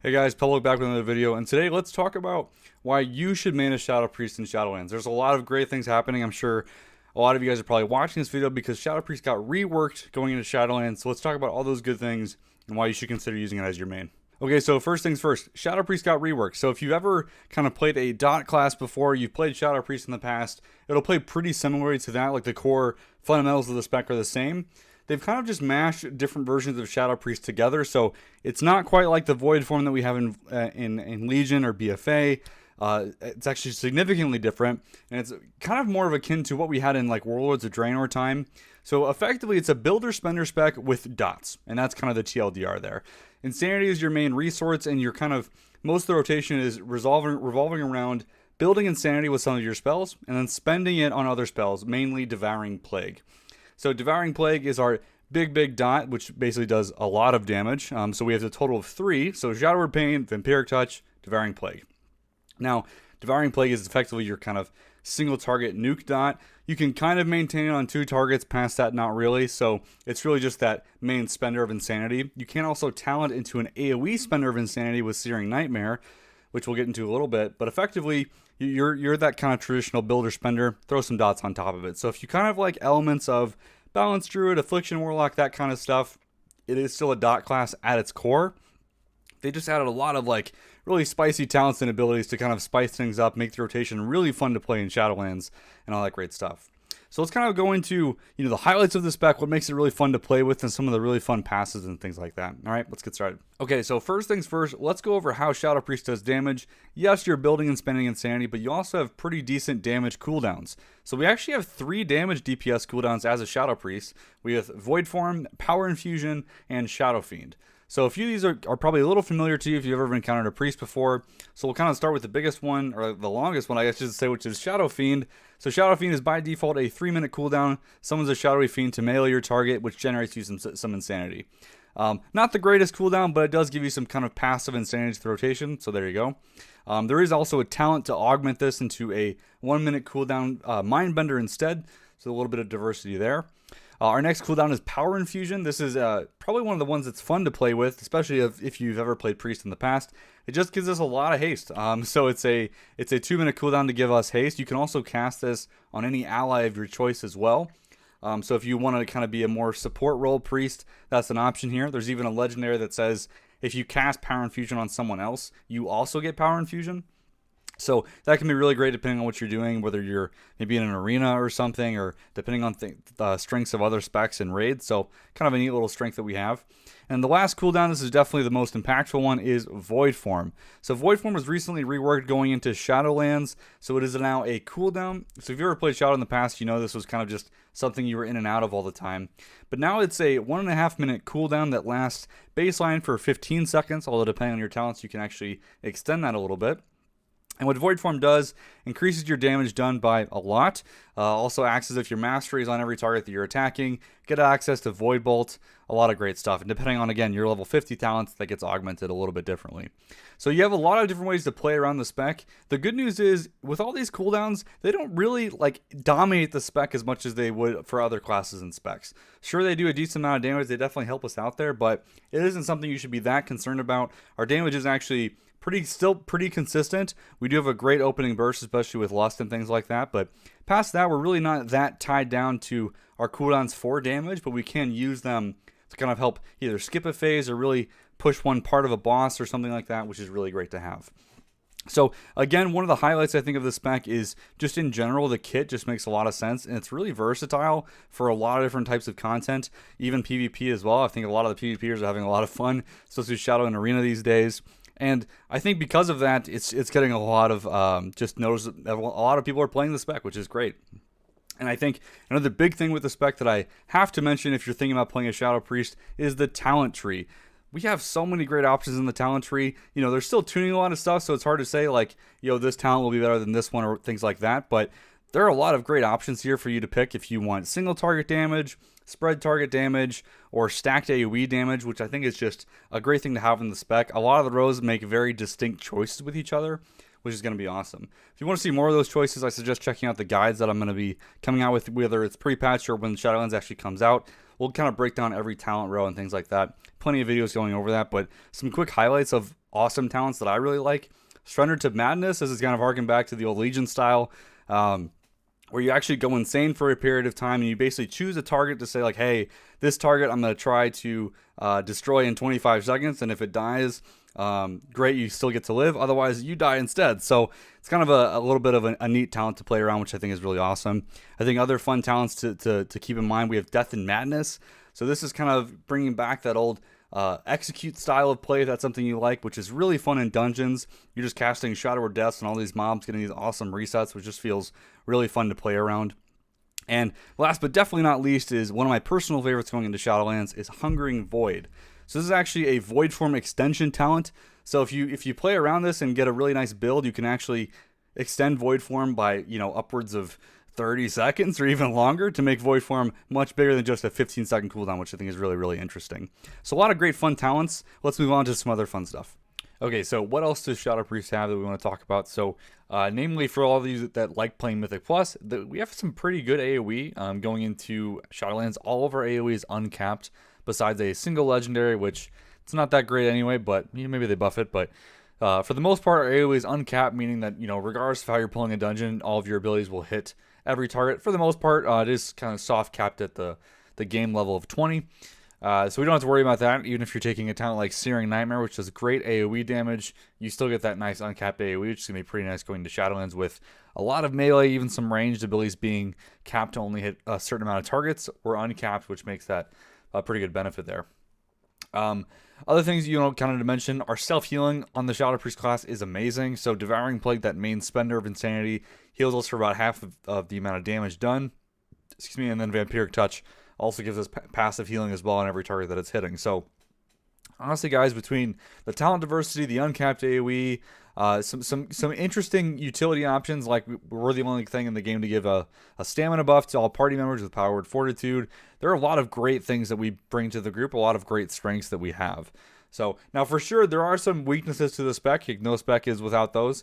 Hey guys, Public back with another video, and today let's talk about why you should main a Shadow Priest in Shadowlands. There's a lot of great things happening. I'm sure a lot of you guys are probably watching this video because Shadow Priest got reworked going into Shadowlands, so let's talk about all those good things and why you should consider using it as your main. Okay, so first things first, Shadow Priest got reworked. So if you've ever kind of played a dot class before, you've played Shadow Priest in the past, it'll play pretty similarly to that, like the core fundamentals of the spec are the same. They've kind of just mashed different versions of Shadow Priest together, so it's not quite like the Void form that we have in Legion or BFA. It's actually significantly different, and it's kind of more of akin to what we had in like Warlords of Draenor time. So effectively, it's a builder spender spec with dots, and that's kind of the TLDR there. Insanity is your main resource, and your kind of most of the rotation is revolving around building Insanity with some of your spells, and then spending it on other spells, mainly Devouring Plague. So Devouring Plague is our big dot, which basically does a lot of damage. So we have a total of 3. So Shadow Word Pain, Vampiric Touch, Devouring Plague. Now, Devouring Plague is effectively your kind of single target nuke dot. You can kind of maintain it on 2 targets, past that not really. So it's really just that main spender of Insanity. You can also talent into an AoE spender of Insanity with Searing Nightmare, which we'll get into a little bit. But effectively, you're that kind of traditional builder spender. Throw some dots on top of it. So if you kind of like elements of Balanced Druid, Affliction Warlock, that kind of stuff, it is still a dot class at its core. They just added a lot of like really spicy talents and abilities to kind of spice things up, make the rotation really fun to play in Shadowlands, and all that great stuff. So let's kind of go into, the highlights of the spec, what makes it really fun to play with, and some of the really fun passes and things like that. All right, let's get started. Okay, so first things first, let's go over how Shadow Priest does damage. Yes, you're building and spending Insanity, but you also have pretty decent damage cooldowns. So we actually have 3 damage DPS cooldowns as a Shadow Priest. We have Void Form, Power Infusion, and Shadow Fiend. So a few of these are probably a little familiar to you if you've ever encountered a priest before. So we'll kind of start with the biggest one, or the longest one, I guess you should say, which is Shadow Fiend. So Shadow Fiend is by default a 3-minute cooldown. Summons a Shadowy Fiend to melee your target, which generates you some Insanity. Not the greatest cooldown, but it does give you some kind of passive Insanity to the rotation, so there you go. There is also a talent to augment this into a 1-minute cooldown Mindbender instead, so a little bit of diversity there. Our next cooldown is Power Infusion. This is probably one of the ones that's fun to play with, especially if you've ever played Priest in the past. It just gives us a lot of haste. So it's a 2-minute cooldown to give us haste. You can also cast this on any ally of your choice as well. So if you want to kind of be a more support role Priest, that's an option here. There's even a legendary that says if you cast Power Infusion on someone else, you also get Power Infusion. So that can be really great depending on what you're doing, whether you're maybe in an arena or something, or depending on the strengths of other specs and raids. So kind of a neat little strength that we have. And the last cooldown, this is definitely the most impactful one, is Void Form. So Void Form was recently reworked going into Shadowlands, so it is now a cooldown. So if you ever played Shadow in the past, you know this was kind of just something you were in and out of all the time. But now it's a 1.5-minute cooldown that lasts baseline for 15 seconds, although depending on your talents, you can actually extend that a little bit. And what Void Form does, increases your damage done by a lot. Also acts as if your mastery is on every target that you're attacking. Get access to Void Bolt, a lot of great stuff. And depending on, again, your level 50 talents, that gets augmented a little bit differently. So you have a lot of different ways to play around the spec. The good news is, with all these cooldowns, they don't really dominate the spec as much as they would for other classes and specs. Sure, they do a decent amount of damage. They definitely help us out there, but it isn't something you should be that concerned about. Our damage is actually still pretty consistent. We do have a great opening burst, especially with Lust and things like that, but past that, we're really not that tied down to our cooldowns for damage, but we can use them to kind of help either skip a phase or really push one part of a boss or something like that, which is really great to have. So again, one of the highlights I think of the spec is just in general, the kit just makes a lot of sense, and it's really versatile for a lot of different types of content, even PvP as well. I think a lot of the PvPers are having a lot of fun, especially Shadow and Arena these days. And I think because of that, it's getting a lot of just notice. A lot of people are playing the spec, which is great. And I think another big thing with the spec that I have to mention if you're thinking about playing a Shadow Priest is the talent tree. We have so many great options in the talent tree. They're still tuning a lot of stuff, so it's hard to say this talent will be better than this one or things like that. But there are a lot of great options here for you to pick if you want single target damage, spread target damage, or stacked AoE damage, which I think is just a great thing to have in the spec. A lot of the rows make very distinct choices with each other, which is going to be awesome. If you want to see more of those choices, I suggest checking out the guides that I'm going to be coming out with, whether it's pre-patch or when Shadowlands actually comes out. We'll kind of break down every talent row and things like that. Plenty of videos going over that, but some quick highlights of awesome talents that I really like. Surrender to Madness, as it's kind of harking back to the old Legion style, where you actually go insane for a period of time and you basically choose a target to say like, hey, this target I'm going to try to destroy in 25 seconds, and if it dies, great, you still get to live. Otherwise, you die instead. So it's kind of a little bit of a neat talent to play around, which I think is really awesome. I think other fun talents to keep in mind, we have Death and Madness. So this is kind of bringing back that old execute style of play. That's something you like, which is really fun in dungeons. You're just casting Shadow or Deaths and all these mobs getting these awesome resets, which just feels really fun to play around. And last but definitely not least is one of my personal favorites going into Shadowlands is Hungering Void. So this is actually a Void Form extension talent. So if you play around this and get a really nice build, you can actually extend Void Form by, upwards of 30 seconds or even longer to make Void Form much bigger than just a 15-second cooldown, which I think is really, really interesting. So a lot of great fun talents. Let's move on to some other fun stuff. Okay, so what else does Shadow Priest have that we want to talk about? So, namely, for all of you that like playing Mythic Plus, we have some pretty good AoE going into Shadowlands. All of our AoE is uncapped, besides a single legendary, which it's not that great anyway, but maybe they buff it. But for the most part, our AoE is uncapped, meaning that, regardless of how you're pulling a dungeon, all of your abilities will hit every target. For the most part, it is kind of soft capped at the game level of 20. So we don't have to worry about that. Even if you're taking a talent like Searing Nightmare, which does great AoE damage, you still get that nice uncapped AoE, which is going to be pretty nice going to Shadowlands with a lot of melee, even some ranged abilities being capped to only hit a certain amount of targets, or uncapped, which makes that a pretty good benefit there. Other things, kind of to mention, our self-healing on the Shadow Priest class is amazing. So Devouring Plague, that main spender of Insanity, heals us for about half of the amount of damage done. And then Vampiric Touch also gives us passive healing as well on every target that it's hitting. So honestly, guys, between the talent diversity, the uncapped AoE, some interesting utility options, like we're the only thing in the game to give a stamina buff to all party members with Power Word Fortitude. There are a lot of great things that we bring to the group, a lot of great strengths that we have. So now for sure, there are some weaknesses to the spec. No spec is without those.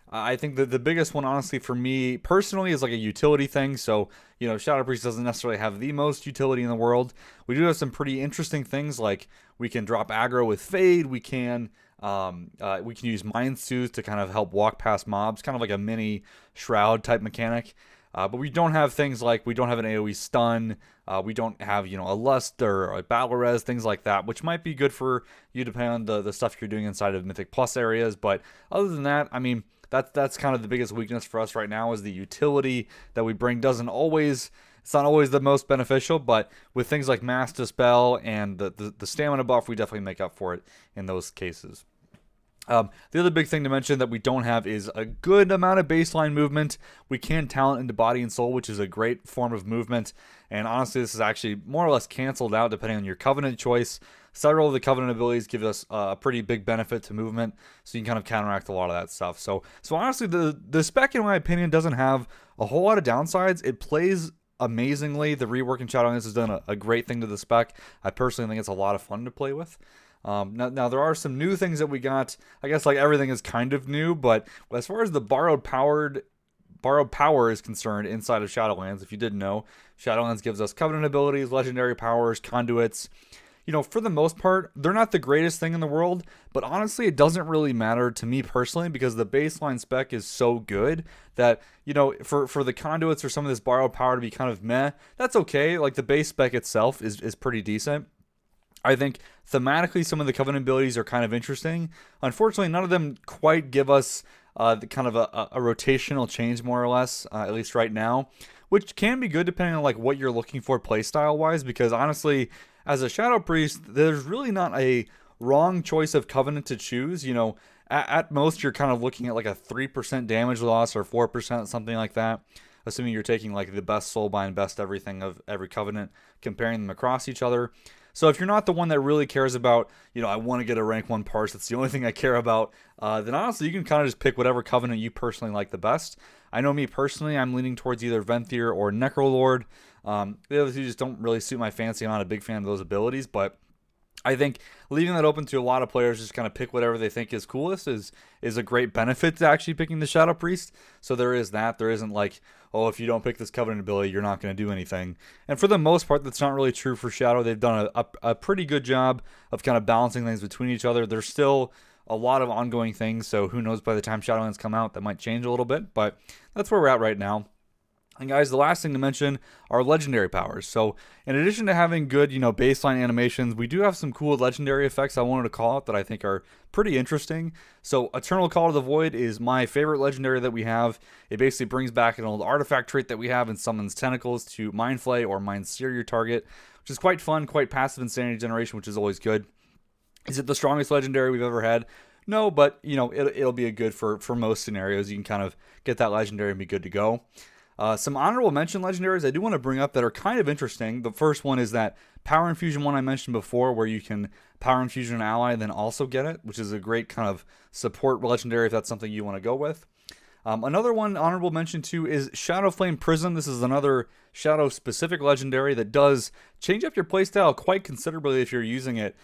I think that the biggest one, honestly, for me personally, is like a utility thing. So, Shadow Priest doesn't necessarily have the most utility in the world. We do have some pretty interesting things, like we can drop aggro with Fade. We can use Mind Soothe to kind of help walk past mobs, kind of like a mini Shroud type mechanic. But we don't have things like, we don't have an AoE stun. We don't have, a Lust or a Battle Res, things like that, which might be good for you depending on the stuff you're doing inside of Mythic Plus areas. But other than that, I mean, that's kind of the biggest weakness for us right now, is the utility that we bring it's not always the most beneficial, but with things like Mass Dispel and the stamina buff, we definitely make up for it in those cases. The other big thing to mention that we don't have is a good amount of baseline movement. We can talent into Body and Soul, which is a great form of movement, and honestly, this is actually more or less canceled out depending on your Covenant choice. Several of the Covenant abilities give us a pretty big benefit to movement, so you can kind of counteract a lot of that stuff. So honestly, the spec, in my opinion, doesn't have a whole lot of downsides. It plays amazingly. The rework in Shadowlands has done a great thing to the spec. I personally think it's a lot of fun to play with. Now there are some new things that we got. I guess like everything is kind of new, but as far as the borrowed power is concerned inside of Shadowlands, if you didn't know, Shadowlands gives us Covenant abilities, legendary powers, conduits. For the most part, they're not the greatest thing in the world, but honestly, it doesn't really matter to me personally, because the baseline spec is so good that, for the conduits or some of this borrowed power to be kind of meh, that's okay. Like, the base spec itself is pretty decent. I think thematically some of the Covenant abilities are kind of interesting. Unfortunately, none of them quite give us the kind of a rotational change, more or less, at least right now, which can be good depending on like what you're looking for playstyle wise, because honestly, as a Shadow Priest, there's really not a wrong choice of Covenant to choose. At most, you're kind of looking at like a 3% damage loss or 4%, something like that, assuming you're taking like the best Soulbind, best everything of every Covenant, comparing them across each other. So if you're not the one that really cares about, I want to get a rank 1 parse, that's the only thing I care about, then honestly, you can kind of just pick whatever Covenant you personally like the best. I know me personally, I'm leaning towards either Venthyr or Necrolord. The other two just don't really suit my fancy. I'm not a big fan of those abilities, but I think leaving that open to a lot of players, just kind of pick whatever they think is coolest, is a great benefit to actually picking the Shadow Priest. So there is that. There isn't like, oh, if you don't pick this Covenant ability, you're not going to do anything. And for the most part, that's not really true for Shadow. They've done a pretty good job of kind of balancing things between each other. There's still a lot of ongoing things, so who knows, by the time Shadowlands come out, that might change a little bit, but that's where we're at right now. And guys, the last thing to mention are legendary powers. So in addition to having good, baseline animations, we do have some cool legendary effects I wanted to call out that I think are pretty interesting. So Eternal Call to the Void is my favorite legendary that we have. It basically brings back an old artifact trait that we have and summons tentacles to Mind Flay or Mind Sear your target, which is quite fun, quite passive insanity generation, which is always good. Is it the strongest legendary we've ever had? No, but it'll be a good for most scenarios. You can kind of get that legendary and be good to go. Some honorable mention legendaries I do want to bring up that are kind of interesting. The first one is that Power Infusion one I mentioned before, where you can Power Infusion an ally and then also get it, which is a great kind of support legendary if that's something you want to go with. Another one honorable mention too is Shadow Flame Prism. This is another Shadow specific legendary that does change up your playstyle quite considerably if you're using it,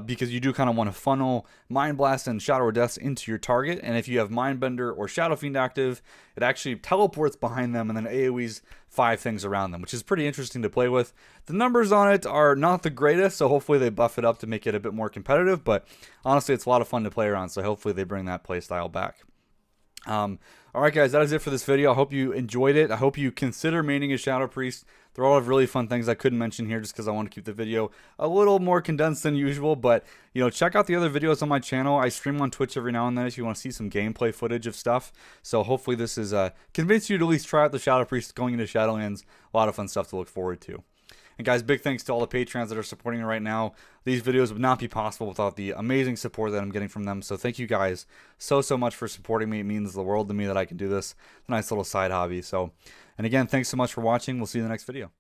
because you do kind of want to funnel Mind Blast and Shadow Death into your target, and if you have Mindbender or Shadow Fiend active, it actually teleports behind them and then AoEs 5 things around them, which is pretty interesting to play with. The numbers on it are not the greatest, so hopefully they buff it up to make it a bit more competitive, but honestly it's a lot of fun to play around, so hopefully they bring that playstyle back. Alright guys, that is it for this video. I hope you enjoyed it. I hope you consider maining a Shadow Priest. There are a lot of really fun things I couldn't mention here just because I want to keep the video a little more condensed than usual. But, check out the other videos on my channel. I stream on Twitch every now and then if you want to see some gameplay footage of stuff. So hopefully this is convinced you to at least try out the Shadow Priest going into Shadowlands. A lot of fun stuff to look forward to. And guys, big thanks to all the Patrons that are supporting me right now. These videos would not be possible without the amazing support that I'm getting from them. So thank you guys so much for supporting me. It means the world to me that I can do this. It's a nice little side hobby. So, and again, thanks so much for watching. We'll see you in the next video.